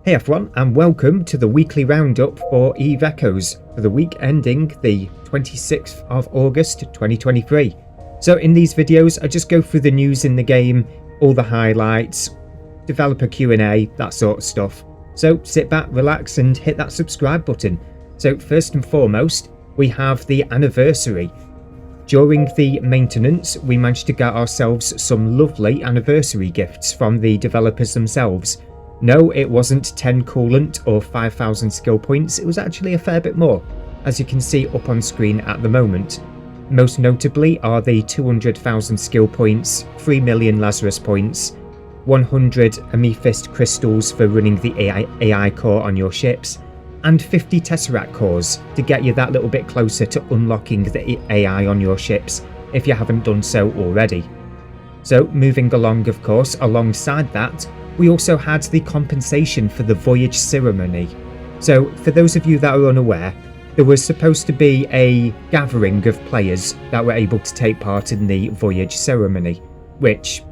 Hey everyone, and welcome to the weekly roundup for Eve Echoes for the week ending the 26th of August 2023. So in these videos I just go through the news in the game, all the highlights, developer Q&A, that sort of stuff. So sit back, relax and hit that subscribe button. So first and foremost, we have the anniversary. During the maintenance, we managed to get ourselves some lovely anniversary gifts from the developers themselves. No, it wasn't 10 coolant or 5,000 skill points, it was actually a fair bit more, as you can see up on screen at the moment. Most notably are the 200,000 skill points, 3 million Lazarus points, 100 amethyst crystals for running the AI core on your ships, and 50 Tesseract cores to get you that little bit closer to unlocking the AI on your ships if you haven't done so already. So moving along, of course, alongside that, we also had the compensation for the Voyage ceremony. So for those of you that are unaware, there was supposed to be a gathering of players that were able to take part in the Voyage ceremony, which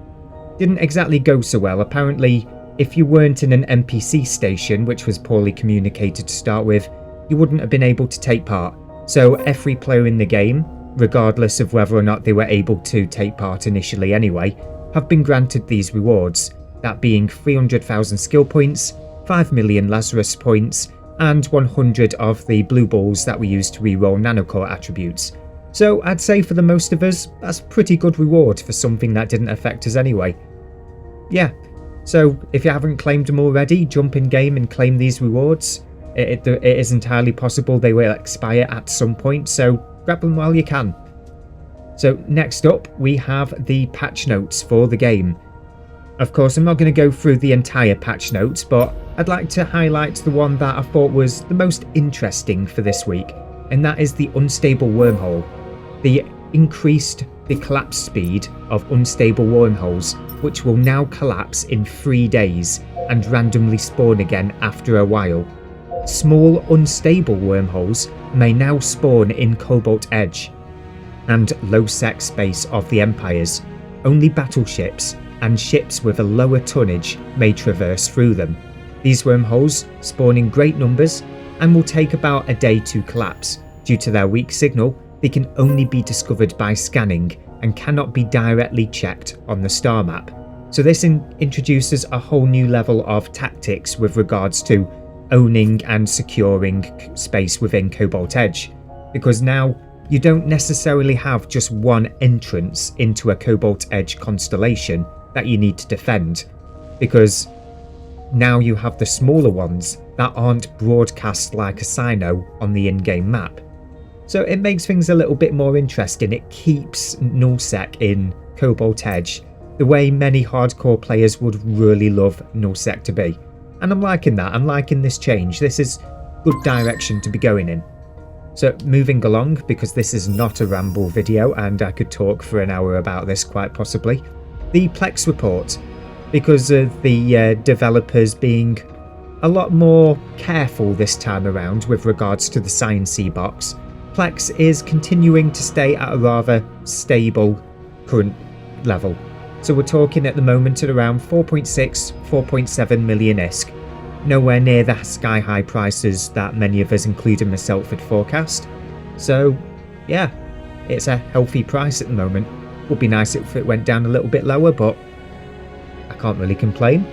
didn't exactly go so well. Apparently, if you weren't in an NPC station, which was poorly communicated to start with, you wouldn't have been able to take part. So every player in the game, regardless of whether or not they were able to take part initially anyway, have been granted these rewards. That being 300,000 skill points, 5 million Lazarus points, and 100 of the blue balls that we use to reroll nanocore attributes. So I'd say for the most of us, that's a pretty good reward for something that didn't affect us anyway. Yeah, so if you haven't claimed them already, jump in game and claim these rewards. It is entirely possible they will expire at some point, so grab them while you can. So next up, we have the patch notes for the game. Of course, I'm not going to go through the entire patch notes, but I'd like to highlight the one that I thought was the most interesting for this week, and that is the unstable wormhole. The increased the collapse speed of unstable wormholes, which will now collapse in 3 days and randomly spawn again after a while. Small unstable wormholes may now spawn in Cobalt Edge and low sec space of the Empires. Only battleships and ships with a lower tonnage may traverse through them. These wormholes spawn in great numbers and will take about a day to collapse. Due to their weak signal, they can only be discovered by scanning and cannot be directly checked on the star map. So this introduces a whole new level of tactics with regards to owning and securing space within Cobalt Edge, because now you don't necessarily have just one entrance into a Cobalt Edge constellation that you need to defend, because now you have the smaller ones that aren't broadcast like a Sino on the in-game map. So it makes things a little bit more interesting. It keeps nullsec in Cobalt Edge the way many hardcore players would really love nullsec to be. And I'm liking that. I'm liking this change. This is good direction to be going in. So moving along, because this is not a ramble video and I could talk for an hour about this quite possibly, the Plex Report, because of the developers being a lot more careful this time around with regards to the sciencey box, Plex is continuing to stay at a rather stable current level. So we're talking at the moment at around 4.6, 4.7 million ISK. Nowhere near the sky-high prices that many of us, including myself, had forecast. So yeah, it's a healthy price at the moment. Would be nice if it went down a little bit lower, but I can't really complain.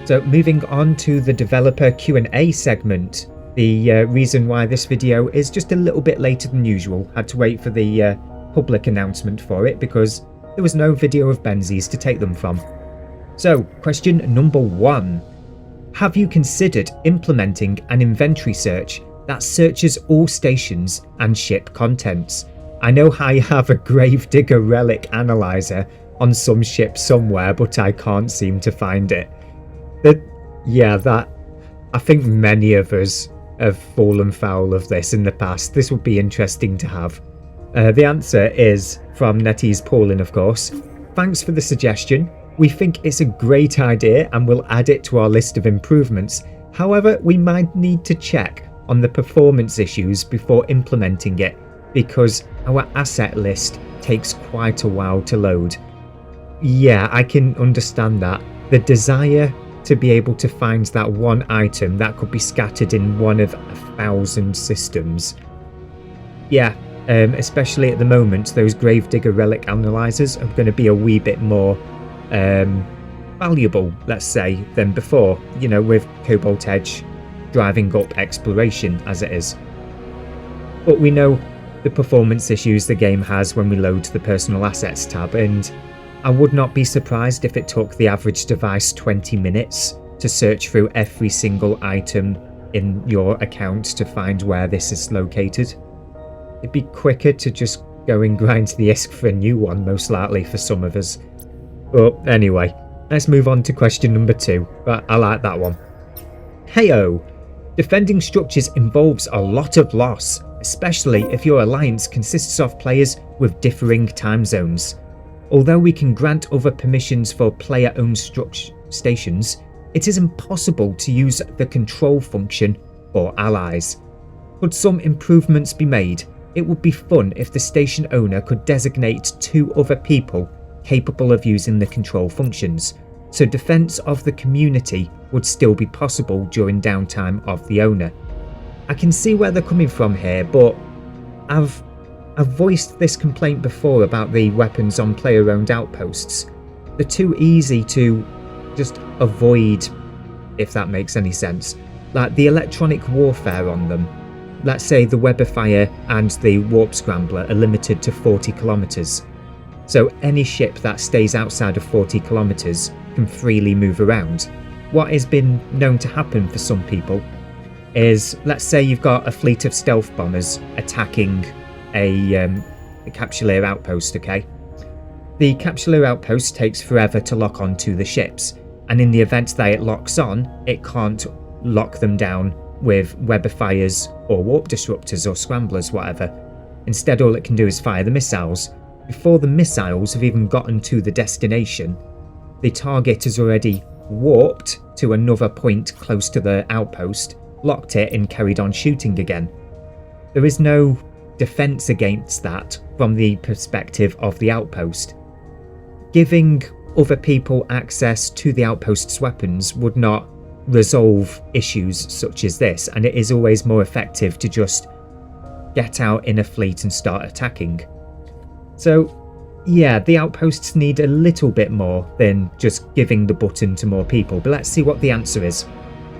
So moving on to the developer Q&A segment. The reason why this video is just a little bit later than usual, had to wait for the public announcement for it because there was no video of Benzies to take them from. So question number 1. Have you considered implementing an inventory search that searches all stations and ship contents? I know I have a Gravedigger relic analyzer on some ship somewhere, but I can't seem to find it. I think many of us have fallen foul of this in the past. This would be interesting to have. The answer is from NetEase Paulin, of course. Thanks for the suggestion. We think it's a great idea and we'll add it to our list of improvements. However, we might need to check on the performance issues before implementing it, because our asset list takes quite a while to load. Yeah, I can understand that. The desire to be able to find that one item that could be scattered in one of 1,000 systems. Yeah, especially at the moment, those Gravedigger relic analyzers are going to be a wee bit more valuable, let's say, than before, you know, with Cobalt Edge driving up exploration as it is. But we know the performance issues the game has when we load the personal assets tab, and I would not be surprised if it took the average device 20 minutes to search through every single item in your account to find where this is located. It'd be quicker to just go and grind the ISK for a new one, most likely for some of us. But anyway, let's move on to question number 2, but I like that one. Heyo! Defending structures involves a lot of loss, especially if your alliance consists of players with differing time zones. Although we can grant other permissions for player-owned stations, it is impossible to use the control function for allies. Could some improvements be made? It would be fun if the station owner could designate 2 other people capable of using the control functions, so defense of the community would still be possible during downtime of the owner. I can see where they're coming from here, but I've voiced this complaint before about the weapons on player-owned outposts. They're too easy to just avoid, if that makes any sense. Like the electronic warfare on them. Let's say the Webifier and the Warp Scrambler are limited to 40 kilometers. So any ship that stays outside of 40 kilometers can freely move around. What has been known to happen for some people is, let's say you've got a fleet of stealth bombers attacking a Capsuleer outpost, okay? The Capsuleer outpost takes forever to lock onto the ships, and in the event that it locks on, it can't lock them down with Webifiers or Warp Disruptors or Scramblers, whatever. Instead, all it can do is fire the missiles. Before the missiles have even gotten to the destination, the target has already warped to another point close to the outpost, locked it and carried on shooting again. There is no defense against that from the perspective of the outpost. Giving other people access to the outpost's weapons would not resolve issues such as this, and it is always more effective to just get out in a fleet and start attacking. So yeah, the outposts need a little bit more than just giving the button to more people, but let's see what the answer is.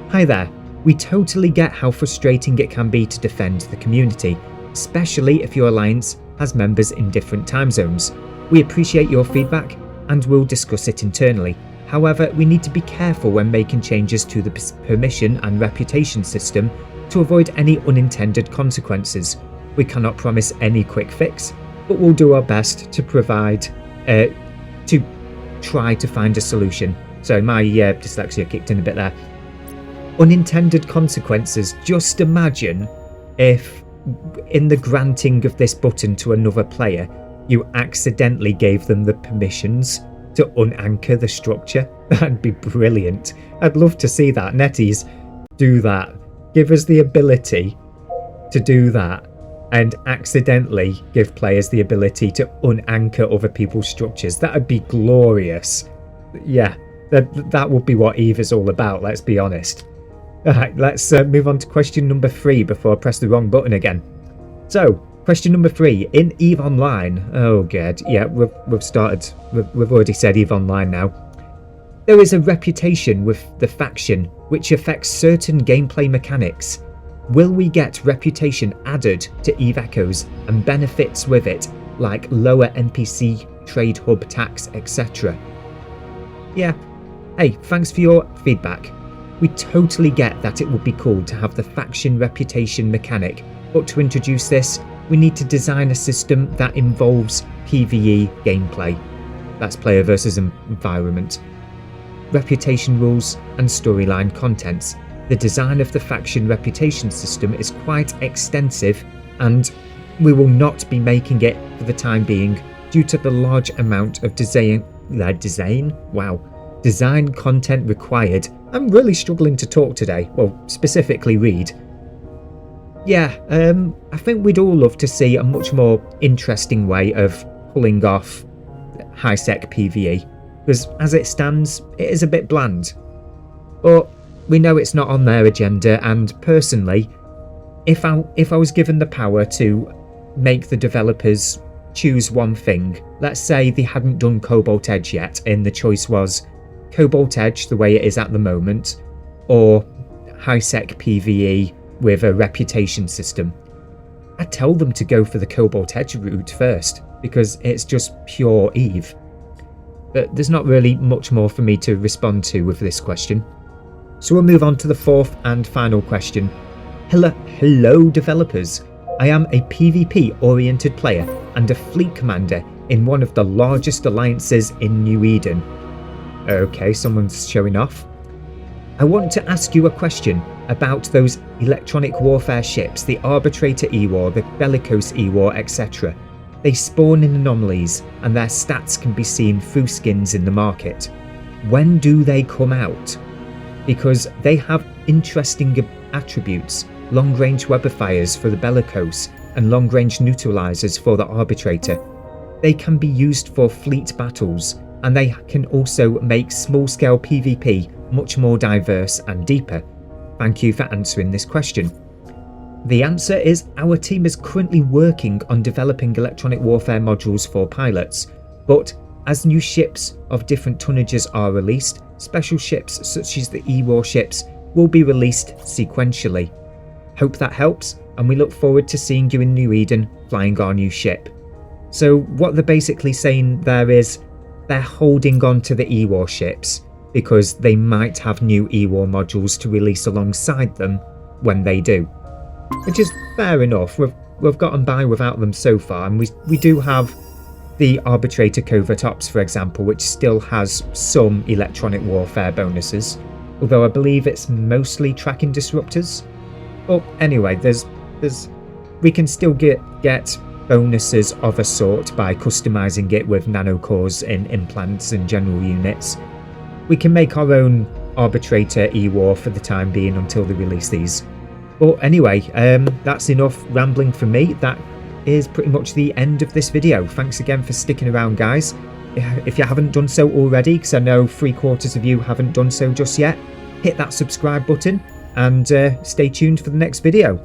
Hi there, we totally get how frustrating it can be to defend the community, especially if your alliance has members in different time zones. We appreciate your feedback and will discuss it internally. However, we need to be careful when making changes to the permission and reputation system to avoid any unintended consequences. We cannot promise any quick fix, but we'll do our best to to try to find a solution. So my dyslexia kicked in a bit there. Unintended consequences. Just imagine if in the granting of this button to another player, you accidentally gave them the permissions to unanchor the structure. That'd be brilliant. I'd love to see that. Netties, do that. Give us the ability to do that and accidentally give players the ability to unanchor other people's structures. That would be glorious. Yeah, that would be what EVE is all about, let's be honest. Alright, let's move on to question number 3 before I press the wrong button again. So, question number 3, in EVE Online. Oh god, yeah, we've started, we've already said EVE Online now. There is a reputation with the faction which affects certain gameplay mechanics. Will we get reputation added to EVE Echoes and benefits with it, like lower NPC, trade hub tax, etc.? Yeah, hey, thanks for your feedback. We totally get that it would be cool to have the faction reputation mechanic, but to introduce this, we need to design a system that involves PvE gameplay. That's player versus environment, reputation rules and storyline contents. The design of the faction reputation system is quite extensive, and we will not be making it for the time being due to the large amount of design content required. I'm really struggling to talk today, well, specifically read. Yeah, I think we'd all love to see a much more interesting way of pulling off high-sec PvE, because as it stands, it is a bit bland. But we know it's not on their agenda, and personally, if I was given the power to make the developers choose one thing, let's say they hadn't done Cobalt Edge yet and the choice was Cobalt Edge the way it is at the moment, or high-sec PvE with a reputation system, I'd tell them to go for the Cobalt Edge route first, because it's just pure EVE. But there's not really much more for me to respond to with this question. So we'll move on to the fourth and final question. Hello developers. I am a PvP oriented player and a fleet commander in one of the largest alliances in New Eden. Okay, someone's showing off. I want to ask you a question about those electronic warfare ships, the Arbitrator E-War, the Bellicose E-War, etc. They spawn in anomalies and their stats can be seen through skins in the market. When do they come out? Because they have interesting attributes, long-range webifiers for the Bellicose and long-range neutralizers for the Arbitrator. They can be used for fleet battles, and they can also make small-scale PvP much more diverse and deeper. Thank you for answering this question. The answer is our team is currently working on developing electronic warfare modules for pilots, but as new ships of different tonnages are released, special ships such as the E-War ships will be released sequentially. Hope that helps, and we look forward to seeing you in New Eden flying our new ship. So what they're basically saying there is they're holding on to the E-War ships because they might have new E-War modules to release alongside them when they do. Which is fair enough, we've gotten by without them so far, and we do have the Arbitrator Covert Ops, for example, which still has some electronic warfare bonuses, although I believe it's mostly tracking disruptors. But anyway, we can still get bonuses of a sort by customizing it with nanocores and implants and general units. We can make our own Arbitrator E-War for the time being until they release these. But anyway, that's enough rambling from me. That is pretty much the end of this video. Thanks again for sticking around, guys. If you haven't done so already, because I know 3/4 of you haven't done so just yet, hit that subscribe button and stay tuned for the next video.